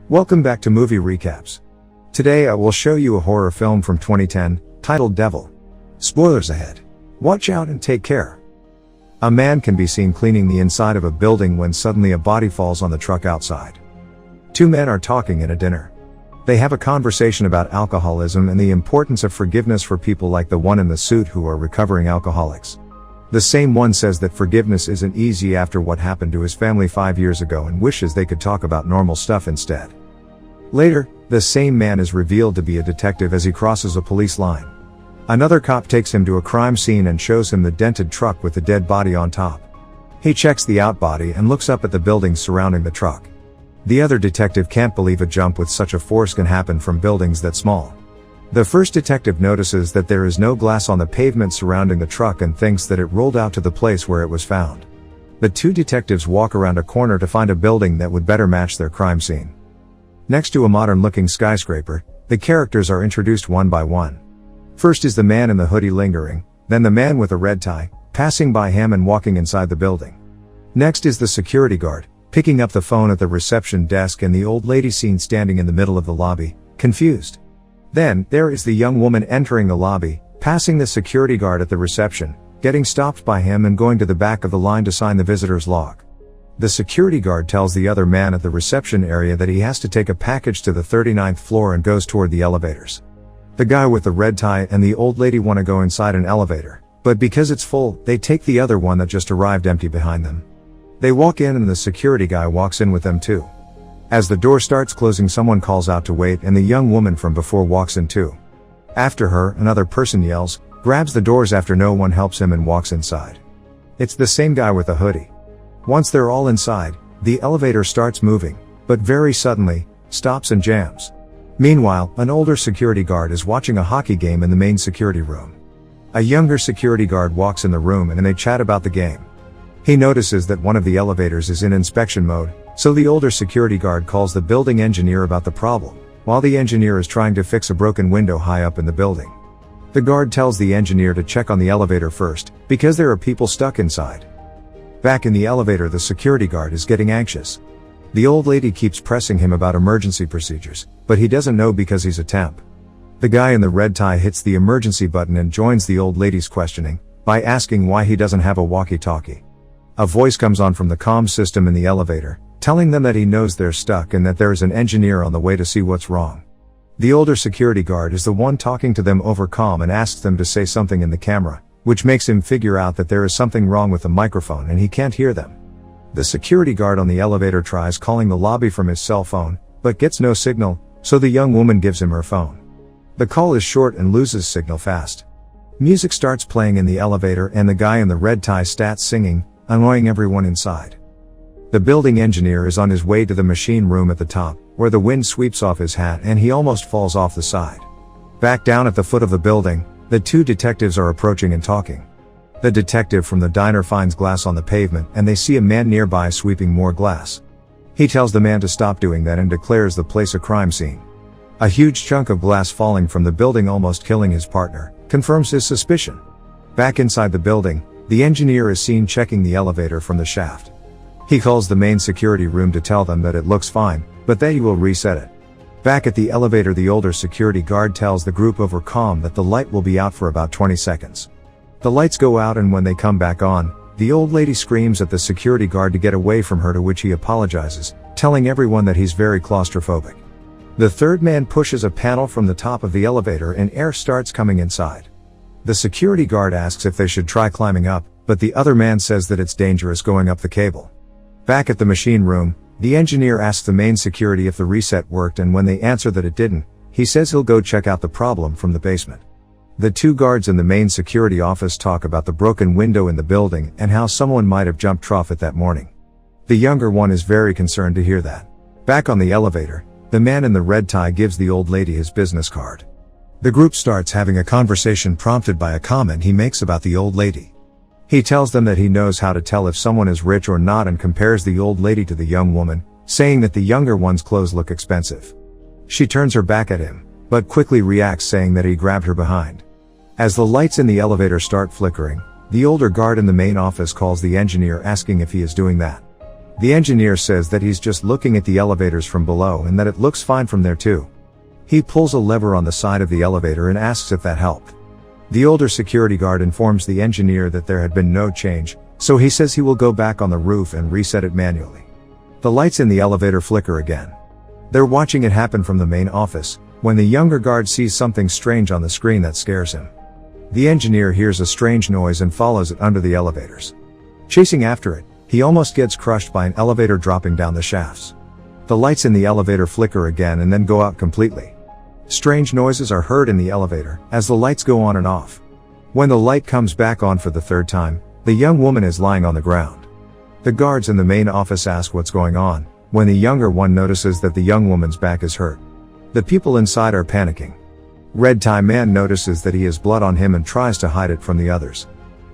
Welcome back to Movie Recaps. Today I will show you a horror film from 2010, titled Devil. Spoilers ahead. Watch out and take care. A man can be seen cleaning the inside of a building when suddenly a body falls on the truck outside. Two men are talking at a dinner. They have a conversation about alcoholism and the importance of forgiveness for people like the one in the suit who are recovering alcoholics. The same one says that forgiveness isn't easy after what happened to his family 5 years ago and wishes they could talk about normal stuff instead. Later, the same man is revealed to be a detective as he crosses a police line. Another cop takes him to a crime scene and shows him the dented truck with the dead body on top. He checks the out body and looks up at the buildings surrounding the truck. The other detective can't believe a jump with such a force can happen from buildings that small. The first detective notices that there is no glass on the pavement surrounding the truck and thinks that it rolled out to the place where it was found. The two detectives walk around a corner to find a building that would better match their crime scene. Next to a modern-looking skyscraper, the characters are introduced one by one. First is the man in the hoodie lingering, then the man with a red tie, passing by him and walking inside the building. Next is the security guard, picking up the phone at the reception desk, and the old lady seen standing in the middle of the lobby, confused. Then, there is the young woman entering the lobby, passing the security guard at the reception, getting stopped by him and going to the back of the line to sign the visitor's log. The security guard tells the other man at the reception area that he has to take a package to the 39th floor and goes toward the elevators. The guy with the red tie and the old lady want to go inside an elevator, but because it's full, they take the other one that just arrived empty behind them. They walk in and the security guy walks in with them too. As the door starts closing, someone calls out to wait and the young woman from before walks in too. After her, another person yells, grabs the doors after no one helps him and walks inside. It's the same guy with the hoodie. Once they're all inside, the elevator starts moving, but very suddenly, stops and jams. Meanwhile, an older security guard is watching a hockey game in the main security room. A younger security guard walks in the room and they chat about the game. He notices that one of the elevators is in inspection mode, so the older security guard calls the building engineer about the problem, while the engineer is trying to fix a broken window high up in the building. The guard tells the engineer to check on the elevator first, because there are people stuck inside. Back in the elevator, the security guard is getting anxious. The old lady keeps pressing him about emergency procedures, but he doesn't know because he's a temp. The guy in the red tie hits the emergency button and joins the old lady's questioning, by asking why he doesn't have a walkie-talkie. A voice comes on from the comm system in the elevator, telling them that he knows they're stuck and that there is an engineer on the way to see what's wrong. The older security guard is the one talking to them over comm and asks them to say something in the camera, which makes him figure out that there is something wrong with the microphone and he can't hear them. The security guard on the elevator tries calling the lobby from his cell phone, but gets no signal, so the young woman gives him her phone. The call is short and loses signal fast. Music starts playing in the elevator and the guy in the red tie starts singing, annoying everyone inside. The building engineer is on his way to the machine room at the top, where the wind sweeps off his hat and he almost falls off the side. Back down at the foot of the building, the two detectives are approaching and talking. The detective from the diner finds glass on the pavement and they see a man nearby sweeping more glass. He tells the man to stop doing that and declares the place a crime scene. A huge chunk of glass falling from the building, almost killing his partner, confirms his suspicion. Back inside the building, the engineer is seen checking the elevator from the shaft. He calls the main security room to tell them that it looks fine, but that he will reset it. Back at the elevator, the older security guard tells the group over comm that the light will be out for about 20 seconds. The lights go out and when they come back on, the old lady screams at the security guard to get away from her, to which he apologizes, telling everyone that he's very claustrophobic. The third man pushes a panel from the top of the elevator and air starts coming inside. The security guard asks if they should try climbing up, but the other man says that it's dangerous going up the cable. Back at the machine room, the engineer asks the main security if the reset worked, and when they answer that it didn't, he says he'll go check out the problem from the basement. The two guards in the main security office talk about the broken window in the building and how someone might have jumped trough it that morning. The younger one is very concerned to hear that. Back on the elevator, the man in the red tie gives the old lady his business card. The group starts having a conversation prompted by a comment he makes about the old lady. He tells them that he knows how to tell if someone is rich or not and compares the old lady to the young woman, saying that the younger one's clothes look expensive. She turns her back at him, but quickly reacts, saying that he grabbed her behind. As the lights in the elevator start flickering, the older guard in the main office calls the engineer asking if he is doing that. The engineer says that he's just looking at the elevators from below and that it looks fine from there too. He pulls a lever on the side of the elevator and asks if that helped. The older security guard informs the engineer that there had been no change, so he says he will go back on the roof and reset it manually. The lights in the elevator flicker again. They're watching it happen from the main office, when the younger guard sees something strange on the screen that scares him. The engineer hears a strange noise and follows it under the elevators. Chasing after it, he almost gets crushed by an elevator dropping down the shafts. The lights in the elevator flicker again and then go out completely. Strange noises are heard in the elevator, as the lights go on and off. When the light comes back on for the third time, the young woman is lying on the ground. The guards in the main office ask what's going on, when the younger one notices that the young woman's back is hurt. The people inside are panicking. Red tie man notices that he has blood on him and tries to hide it from the others.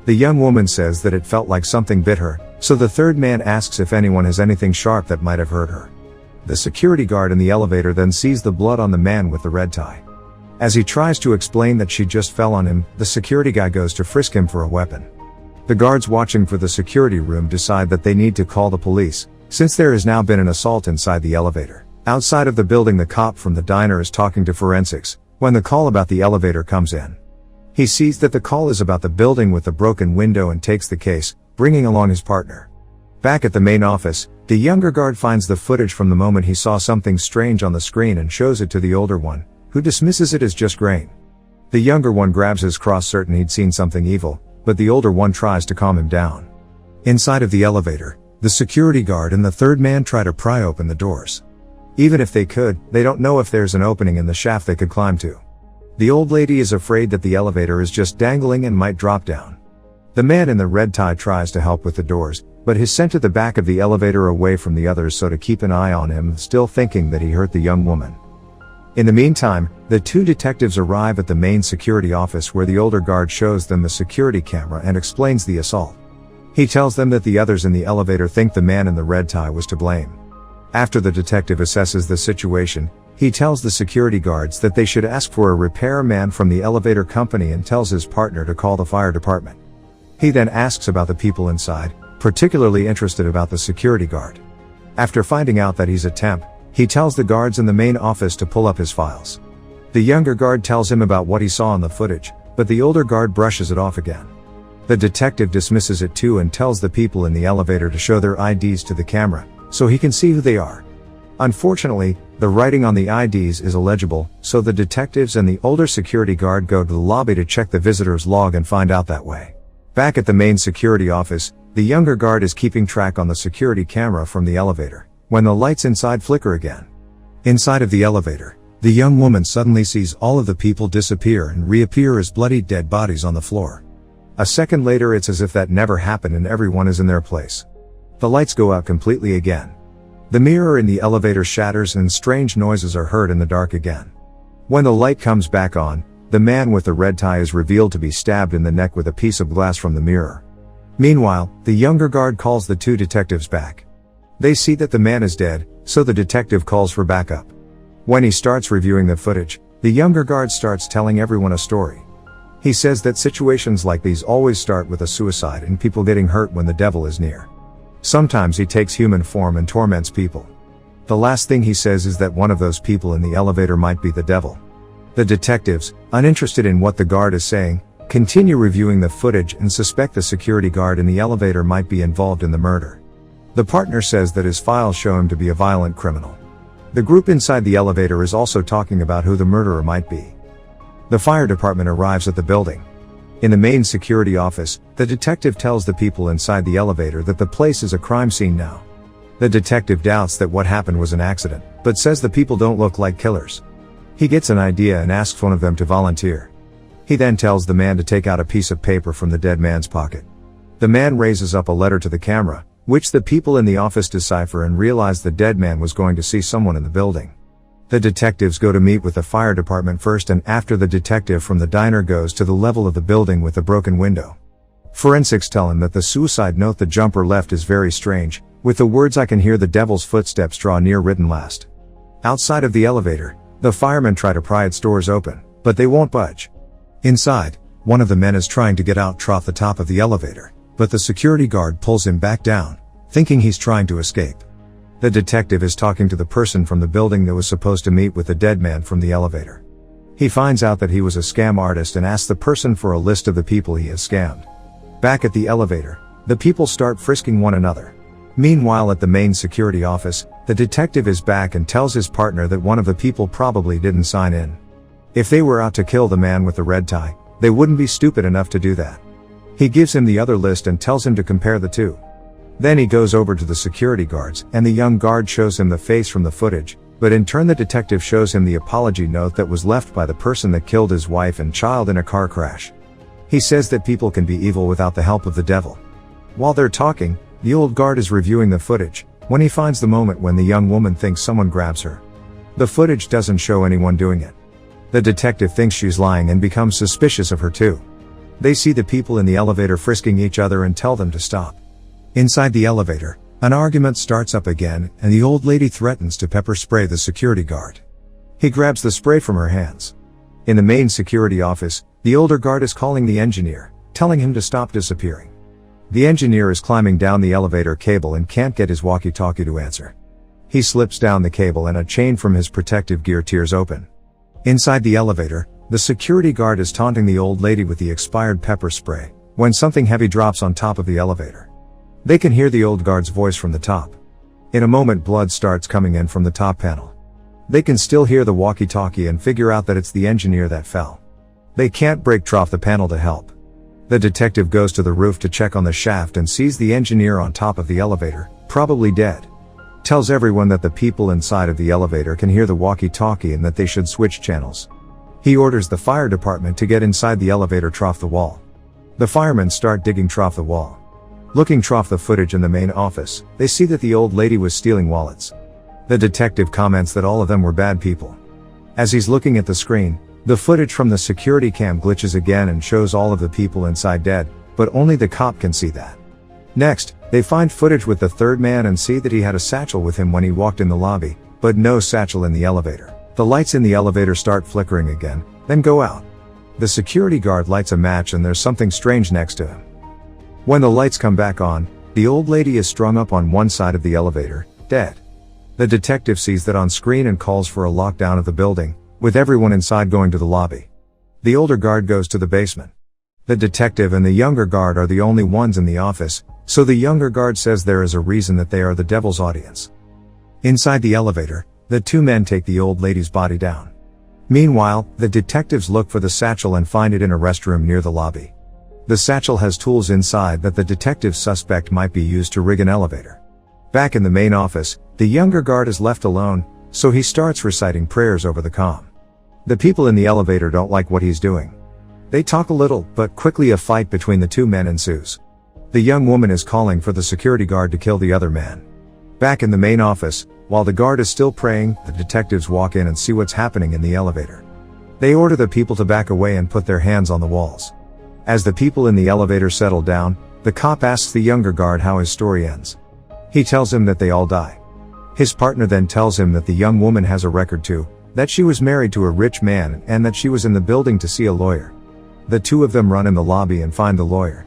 The young woman says that it felt like something bit her, so the third man asks if anyone has anything sharp that might have hurt her. The security guard in the elevator then sees the blood on the man with the red tie. As he tries to explain that she just fell on him, the security guy goes to frisk him for a weapon. The guards watching for the security room decide that they need to call the police, since there has now been an assault inside the elevator. Outside of the building, the cop from the diner is talking to forensics, when the call about the elevator comes in. He sees that the call is about the building with the broken window and takes the case, bringing along his partner. Back at the main office, the younger guard finds the footage from the moment he saw something strange on the screen and shows it to the older one, who dismisses it as just grain. The younger one grabs his cross, certain he'd seen something evil, but the older one tries to calm him down. Inside of the elevator, the security guard and the third man try to pry open the doors. Even if they could, they don't know if there's an opening in the shaft they could climb to. The old lady is afraid that the elevator is just dangling and might drop down. The man in the red tie tries to help with the doors, but is sent to the back of the elevator away from the others so to keep an eye on him, still thinking that he hurt the young woman. In the meantime, the two detectives arrive at the main security office where the older guard shows them the security camera and explains the assault. He tells them that the others in the elevator think the man in the red tie was to blame. After the detective assesses the situation, he tells the security guards that they should ask for a repairman from the elevator company and tells his partner to call the fire department. He then asks about the people inside, particularly interested about the security guard. After finding out that he's a temp, he tells the guards in the main office to pull up his files. The younger guard tells him about what he saw in the footage, but the older guard brushes it off again. The detective dismisses it too and tells the people in the elevator to show their IDs to the camera, so he can see who they are. Unfortunately, the writing on the IDs is illegible, so the detectives and the older security guard go to the lobby to check the visitor's log and find out that way. Back at the main security office, the younger guard is keeping track on the security camera from the elevator, when the lights inside flicker again. Inside of the elevator, the young woman suddenly sees all of the people disappear and reappear as bloody dead bodies on the floor. A second later, it's as if that never happened and everyone is in their place. The lights go out completely again. The mirror in the elevator shatters and strange noises are heard in the dark again. When the light comes back on, the man with the red tie is revealed to be stabbed in the neck with a piece of glass from the mirror. Meanwhile, the younger guard calls the two detectives back. They see that the man is dead, so the detective calls for backup. When he starts reviewing the footage, the younger guard starts telling everyone a story. He says that situations like these always start with a suicide and people getting hurt when the devil is near. Sometimes he takes human form and torments people. The last thing he says is that one of those people in the elevator might be the devil. The detectives, uninterested in what the guard is saying, continue reviewing the footage and suspect the security guard in the elevator might be involved in the murder. The partner says that his files show him to be a violent criminal. The group inside the elevator is also talking about who the murderer might be. The fire department arrives at the building. In the main security office, the detective tells the people inside the elevator that the place is a crime scene now. The detective doubts that what happened was an accident, but says the people don't look like killers. He gets an idea and asks one of them to volunteer. He then tells the man to take out a piece of paper from the dead man's pocket. The man raises up a letter to the camera, which the people in the office decipher and realize the dead man was going to see someone in the building. The detectives go to meet with the fire department first, and after the detective from the diner goes to the level of the building with the broken window. Forensics tell him that the suicide note the jumper left is very strange, with the words "I can hear the devil's footsteps draw near" written last. Outside of the elevator, the firemen try to pry its doors open, but they won't budge. Inside, one of the men is trying to get out off the top of the elevator, but the security guard pulls him back down, thinking he's trying to escape. The detective is talking to the person from the building that was supposed to meet with the dead man from the elevator. He finds out that he was a scam artist and asks the person for a list of the people he has scammed. Back at the elevator, the people start frisking one another. Meanwhile, at the main security office, the detective is back and tells his partner that one of the people probably didn't sign in. If they were out to kill the man with the red tie, they wouldn't be stupid enough to do that. He gives him the other list and tells him to compare the two. Then he goes over to the security guards, and the young guard shows him the face from the footage, but in turn the detective shows him the apology note that was left by the person that killed his wife and child in a car crash. He says that people can be evil without the help of the devil. While they're talking, the old guard is reviewing the footage, when he finds the moment when the young woman thinks someone grabs her. The footage doesn't show anyone doing it. The detective thinks she's lying and becomes suspicious of her too. They see the people in the elevator frisking each other and tell them to stop. Inside the elevator, an argument starts up again, and the old lady threatens to pepper spray the security guard. He grabs the spray from her hands. In the main security office, the older guard is calling the engineer, telling him to stop disappearing. The engineer is climbing down the elevator cable and can't get his walkie-talkie to answer. He slips down the cable and a chain from his protective gear tears open. Inside the elevator, the security guard is taunting the old lady with the expired pepper spray, when something heavy drops on top of the elevator. They can hear the old guard's voice from the top. In a moment, blood starts coming in from the top panel. They can still hear the walkie-talkie and figure out that it's the engineer that fell. They can't break off the panel to help. The detective goes to the roof to check on the shaft and sees the engineer on top of the elevator, probably dead. Tells everyone that the people inside of the elevator can hear the walkie-talkie and that they should switch channels. He orders the fire department to get inside the elevator trough the wall. The firemen start digging trough the wall. Looking trough the footage in the main office, they see that the old lady was stealing wallets. The detective comments that all of them were bad people. As he's looking at the screen, the footage from the security cam glitches again and shows all of the people inside dead, but only the cop can see that. Next, they find footage with the third man and see that he had a satchel with him when he walked in the lobby, but no satchel in the elevator. The lights in the elevator start flickering again, then go out. The security guard lights a match and there's something strange next to him. When the lights come back on, the old lady is strung up on one side of the elevator, dead. The detective sees that on screen and calls for a lockdown of the building, with everyone inside going to the lobby. The older guard goes to the basement. The detective and the younger guard are the only ones in the office, so the younger guard says there is a reason that they are the devil's audience. Inside the elevator, the two men take the old lady's body down. Meanwhile, the detectives look for the satchel and find it in a restroom near the lobby. The satchel has tools inside that the detectives suspect might be used to rig an elevator. Back in the main office, the younger guard is left alone, so he starts reciting prayers over the comm. The people in the elevator don't like what he's doing. They talk a little, but quickly a fight between the two men ensues. The young woman is calling for the security guard to kill the other man. Back in the main office, while the guard is still praying, the detectives walk in and see what's happening in the elevator. They order the people to back away and put their hands on the walls. As the people in the elevator settle down, the cop asks the younger guard how his story ends. He tells him that they all die. His partner then tells him that the young woman has a record too, that she was married to a rich man and that she was in the building to see a lawyer. The two of them run in the lobby and find the lawyer.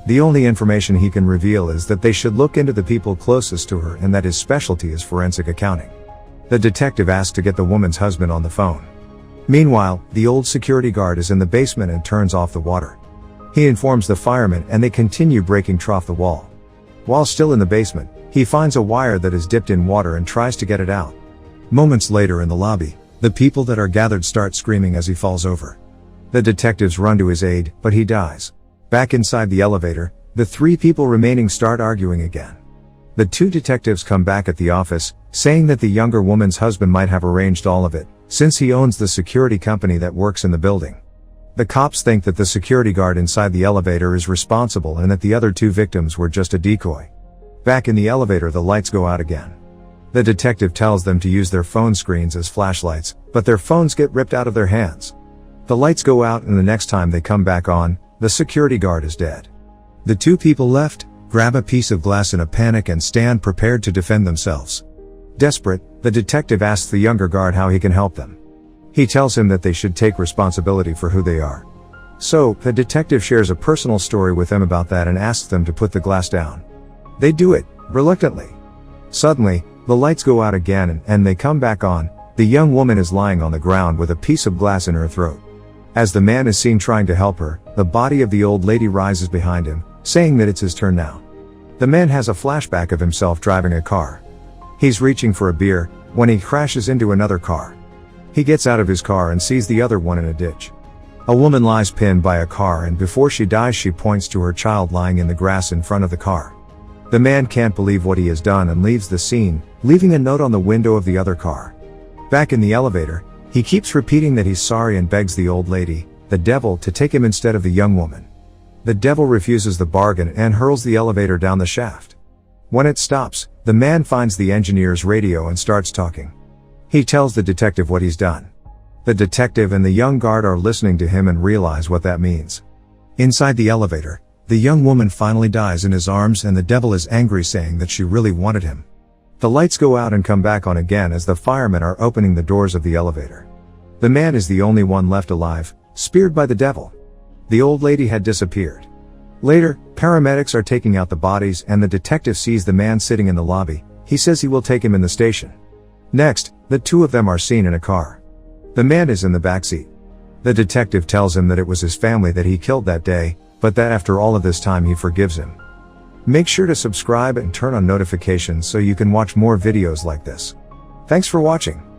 The only information he can reveal is that they should look into the people closest to her and that his specialty is forensic accounting. The detective asks to get the woman's husband on the phone. Meanwhile, the old security guard is in the basement and turns off the water. He informs the firemen and they continue breaking trough the wall. While still in the basement, he finds a wire that is dipped in water and tries to get it out. Moments later in the lobby, the people that are gathered start screaming as he falls over. The detectives run to his aid, but he dies. Back inside the elevator, the three people remaining start arguing again. The two detectives come back at the office, saying that the younger woman's husband might have arranged all of it, since he owns the security company that works in the building. The cops think that the security guard inside the elevator is responsible and that the other two victims were just a decoy. Back in the elevator, the lights go out again. The detective tells them to use their phone screens as flashlights, but their phones get ripped out of their hands. The lights go out and the next time they come back on, the security guard is dead. The two people left grab a piece of glass in a panic and stand prepared to defend themselves. Desperate, the detective asks the younger guard how he can help them. He tells him that they should take responsibility for who they are. So, the detective shares a personal story with them about that and asks them to put the glass down. They do it, reluctantly. Suddenly, the lights go out again and they come back on. The young woman is lying on the ground with a piece of glass in her throat. As the man is seen trying to help her, the body of the old lady rises behind him, saying that it's his turn now. The man has a flashback of himself driving a car. He's reaching for a beer, when he crashes into another car. He gets out of his car and sees the other one in a ditch. A woman lies pinned by a car, and before she dies she points to her child lying in the grass in front of the car. The man can't believe what he has done and leaves the scene, leaving a note on the window of the other car. Back in the elevator, he keeps repeating that he's sorry and begs the old lady, the devil, to take him instead of the young woman. The devil refuses the bargain and hurls the elevator down the shaft. When it stops, the man finds the engineer's radio and starts talking. He tells the detective what he's done. The detective and the young guard are listening to him and realize what that means. Inside the elevator, the young woman finally dies in his arms and the devil is angry, saying that she really wanted him. The lights go out and come back on again as the firemen are opening the doors of the elevator. The man is the only one left alive, speared by the devil. The old lady had disappeared. Later, paramedics are taking out the bodies and the detective sees the man sitting in the lobby. He says he will take him in the station. Next, the two of them are seen in a car. The man is in the backseat. The detective tells him that it was his family that he killed that day, but that after all of this time he forgives him. Make sure to subscribe and turn on notifications so you can watch more videos like this. Thanks for watching.